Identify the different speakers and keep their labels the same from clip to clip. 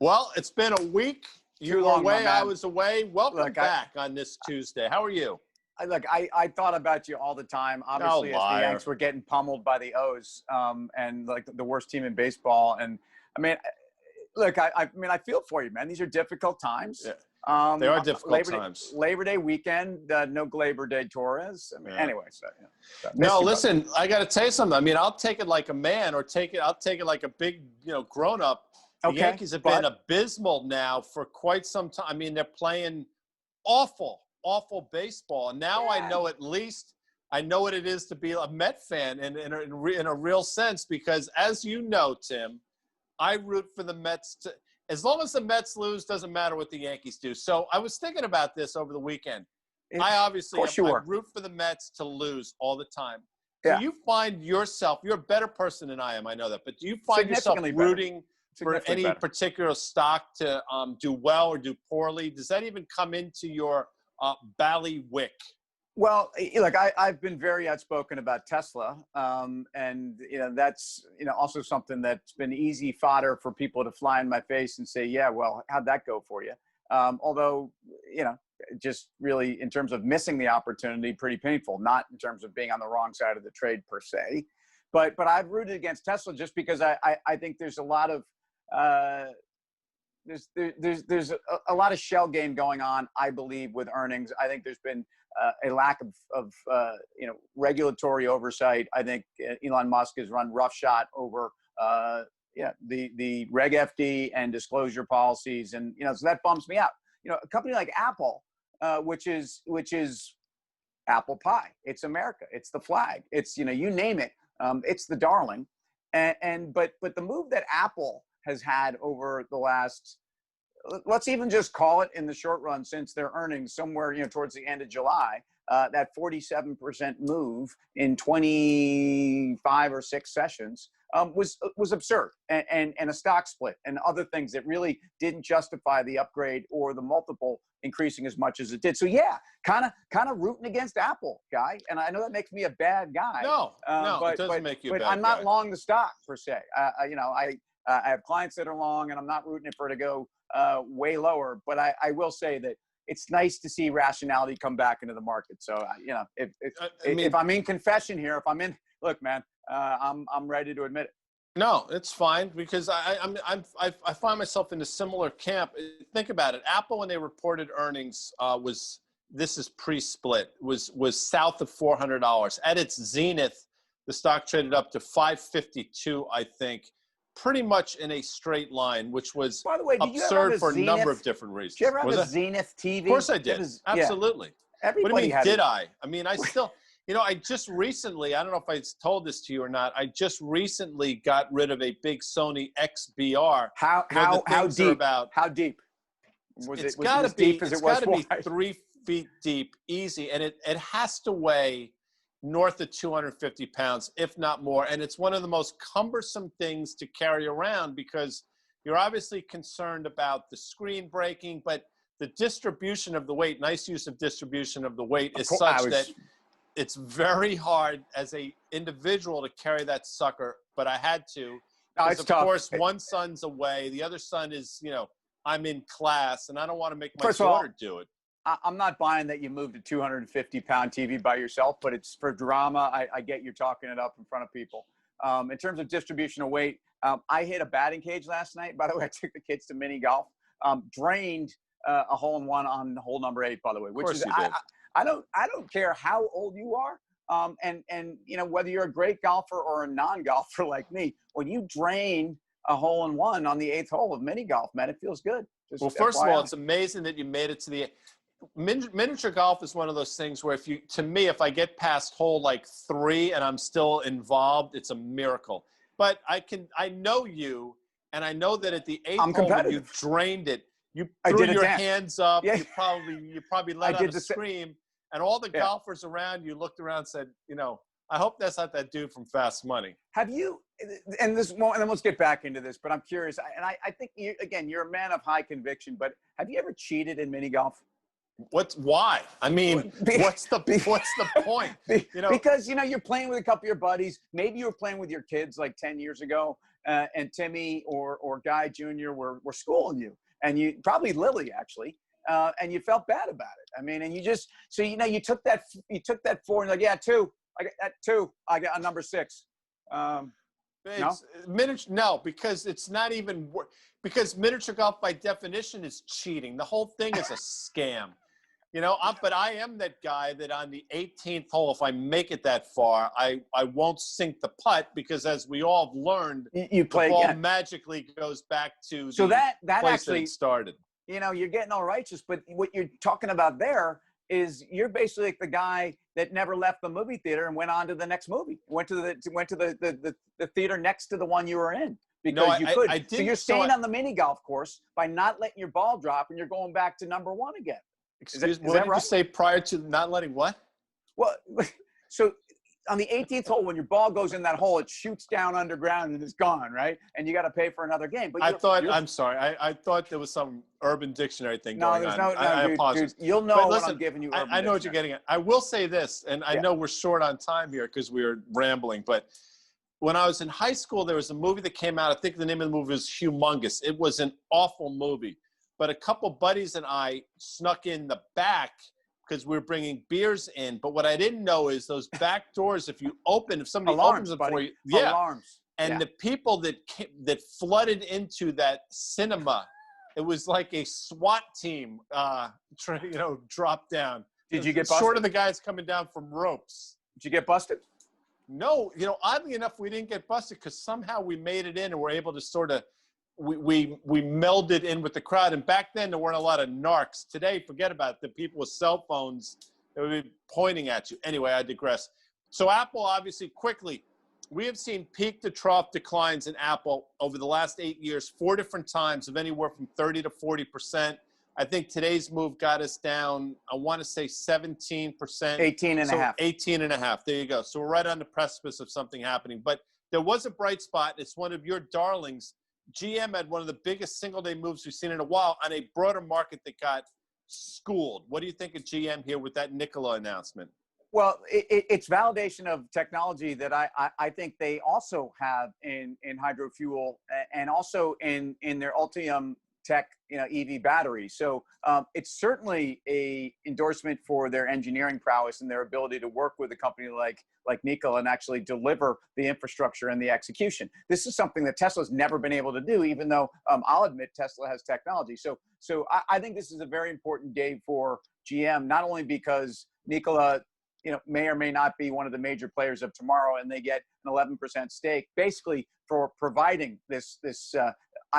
Speaker 1: Well, it's been a week. You were away, I was away. Welcome back on this Tuesday. How are you?
Speaker 2: I thought about you all the time. Obviously, as the Yanks were getting pummeled by the O's, and like the worst team in baseball. And I mean, look, I mean, I feel for you, man. These are difficult times.
Speaker 1: Yeah. They are difficult times.
Speaker 2: Labor Day weekend, no Labor Day Torres. I mean, anyway.
Speaker 1: No, listen, I got to tell you something. I mean, I'll take it like a man, or I'll take it like a big, grown up. The Yankees have been abysmal now for quite some time. I mean, they're playing awful baseball. And now I know I know what it is to be a Met fan in a real sense, because as you know, Tim, I root for the Mets. As long as the Mets lose, doesn't matter what the Yankees do. So I was thinking about this over the weekend. I root for the Mets to lose all the time. Yeah. Do you find yourself, you're a better person than I am, I know that, but do you find yourself rooting for any particular stock to do well or do poorly? Does that even come into your ballywick?
Speaker 2: Well, look, I've been very outspoken about Tesla, and that's also something that's been easy fodder for people to fly in my face and say, yeah, well, how'd that go for you? Although just really in terms of missing the opportunity, pretty painful. Not in terms of being on the wrong side of the trade per se, but I've rooted against Tesla just because I think there's a lot of there's a lot of shell game going on, I believe, with earnings. I think there's been a lack of regulatory oversight. I think Elon Musk has run roughshod over the Reg FD and disclosure policies, and so that bums me out. A company like Apple, which is apple pie. It's America. It's the flag. It's you name it. It's the darling. But the move that Apple has had over the last, let's even just call it in the short run, since their earnings somewhere towards the end of July, that 47% move in 25 or 6 sessions was absurd, and a stock split and other things that really didn't justify the upgrade or the multiple increasing as much as it did. So yeah, kind of rooting against Apple, guy. And I know that makes me a bad guy.
Speaker 1: No, it doesn't make you a bad guy.
Speaker 2: But I'm not long the stock per se. I have clients that are long, and I'm not rooting for it to go way lower. But I will say that it's nice to see rationality come back into the market. So if I'm in confession here, look, man, I'm ready to admit it.
Speaker 1: No, it's fine, because I find myself in a similar camp. Think about it. Apple, when they reported earnings, this is pre-split, was south of $400. At its zenith, the stock traded up to $552, I think, pretty much in a straight line, which was, by the way, absurd for a number of different reasons.
Speaker 2: Did you ever have a Zenith TV?
Speaker 1: Of course I did. Absolutely.
Speaker 2: Yeah. Everybody
Speaker 1: what do you mean, did
Speaker 2: it.
Speaker 1: I mean, I still, I just recently, I don't know if I told this to you or not, I just recently got rid of a big Sony XBR.
Speaker 2: How deep? How deep?
Speaker 1: It's got to be 3 feet deep, easy, and it has to weigh north of 250 pounds, if not more. And it's one of the most cumbersome things to carry around, because you're obviously concerned about the screen breaking, but the distribution of the weight, nice use of distribution of the weight, is such that it's very hard as a individual to carry that sucker, but I had to. Because of course, one son's away, the other son is, I'm in class, and I don't want to make my daughter do it.
Speaker 2: I'm not buying that you moved a 250-pound TV by yourself, but it's for drama. I get you talking it up in front of people. In terms of distribution of weight, I hit a batting cage last night. By the way, I took the kids to mini golf. Drained a hole-in-one on hole number 8, by the way. Which is I don't care how old you are, and whether you're a great golfer or a non-golfer like me. When you drain a hole-in-one on the 8th hole of mini golf, man, it feels good.
Speaker 1: Well, first of all, it's amazing that you made it to the miniature golf is one of those things where if I get past hole like 3 and I'm still involved, it's a miracle. But I know you, and I know that at the 8th hole when you drained it, you threw your hands up. Yeah. You probably let out a scream, and all the golfers around you looked around and said, I hope that's not that dude from Fast Money.
Speaker 2: Have you, and then let's get back into this, but I'm curious, and I think, you're a man of high conviction, but have you ever cheated in mini golf?
Speaker 1: Why? I mean, what's the point?
Speaker 2: Because you're playing with a couple of your buddies. Maybe you were playing with your kids like 10 years ago, and Timmy or Guy Jr. were schooling you, and you probably Lily actually, and you felt bad about it. I mean, and you just you took that 4 and like, yeah, 2. I got that 2. I got a number 6.
Speaker 1: No, because it's not even because miniature golf by definition is cheating. The whole thing is a scam. But I am that guy that on the 18th hole, if I make it that far, I won't sink the putt because, as we all have learned,
Speaker 2: you play
Speaker 1: the ball
Speaker 2: again.
Speaker 1: magically goes back to
Speaker 2: so
Speaker 1: the
Speaker 2: that
Speaker 1: place
Speaker 2: actually
Speaker 1: that it started.
Speaker 2: You're getting all righteous, but what you're talking about there is you're basically like the guy that never left the movie theater and went on to the next movie. Went to the theater next to the one you were in because you could. So you're staying on the mini golf course by not letting your ball drop, and you're going back to number 1 again.
Speaker 1: Excuse me, what did you say prior to not letting what?
Speaker 2: Well, so on the 18th hole, when your ball goes in that hole, it shoots down underground and it's gone, right? And you got to pay for another game. But
Speaker 1: I'm sorry. I thought there was some Urban Dictionary thing going on.
Speaker 2: I apologize. Dude, you'll know when I'm giving you Urban
Speaker 1: I know what you're getting at. I will say this, and I know we're short on time here because we were rambling, but when I was in high school, there was a movie that came out. I think the name of the movie was Humongous. It was an awful movie. But a couple buddies and I snuck in the back because we were bringing beers in. But what I didn't know is those back doors, if somebody opens them for you. Yeah.
Speaker 2: Alarms.
Speaker 1: And the people that flooded into that cinema, it was like a SWAT team, dropped down.
Speaker 2: Did you get busted?
Speaker 1: Short of the guys coming down from ropes.
Speaker 2: Did you get busted?
Speaker 1: No. Oddly enough, we didn't get busted because somehow we made it in and were able to sort of we melded in with the crowd. And back then there weren't a lot of narcs. Today, forget about it. The people with cell phones, they would be pointing at you. Anyway, I digress. So Apple, obviously, quickly, we have seen peak to trough declines in Apple over the last 8 years, 4 different times of anywhere from 30 to 40%. I think today's move got us down, I want to say 17%.
Speaker 2: 18 and a half.
Speaker 1: 18 and a half. There you go. So we're right on the precipice of something happening. But there was a bright spot. It's one of your darlings. GM had one of the biggest single-day moves we've seen in a while on a broader market that got schooled. What do you think of GM here with that Nikola announcement?
Speaker 2: Well, it's validation of technology that I think they also have in hydrofuel and also in their Ultium tech, EV battery. So it's certainly a endorsement for their engineering prowess and their ability to work with a company like Nikola and actually deliver the infrastructure and the execution. This is something that Tesla's never been able to do, even though I'll admit Tesla has technology. So I think this is a very important day for GM, not only because Nikola may or may not be one of the major players of tomorrow, and they get an 11% stake, basically for providing this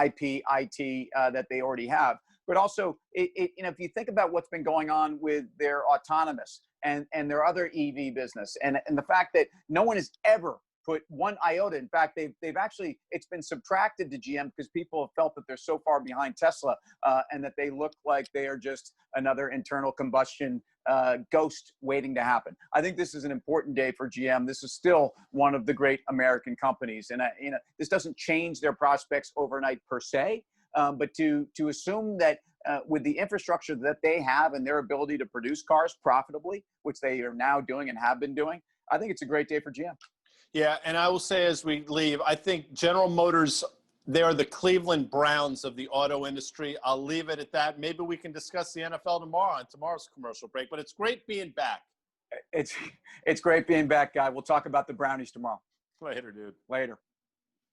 Speaker 2: IP, IT that they already have. But also, if you think about what's been going on with their autonomous and their other EV business, and the fact that no one has ever put one iota. In fact, they've actually, it's been subtracted to GM because people have felt that they're so far behind Tesla and that they look like they are just another internal combustion ghost waiting to happen. I think this is an important day for GM. This is still one of the great American companies. And this doesn't change their prospects overnight per se, but to assume that with the infrastructure that they have and their ability to produce cars profitably, which they are now doing and have been doing, I think it's a great day for GM. Yeah, and I will say as we leave, I think General Motors, they're the Cleveland Browns of the auto industry. I'll leave it at that. Maybe we can discuss the NFL tomorrow on tomorrow's commercial break, but it's great being back. It's great being back, Guy. We'll talk about the Brownies tomorrow. Later, dude. Later.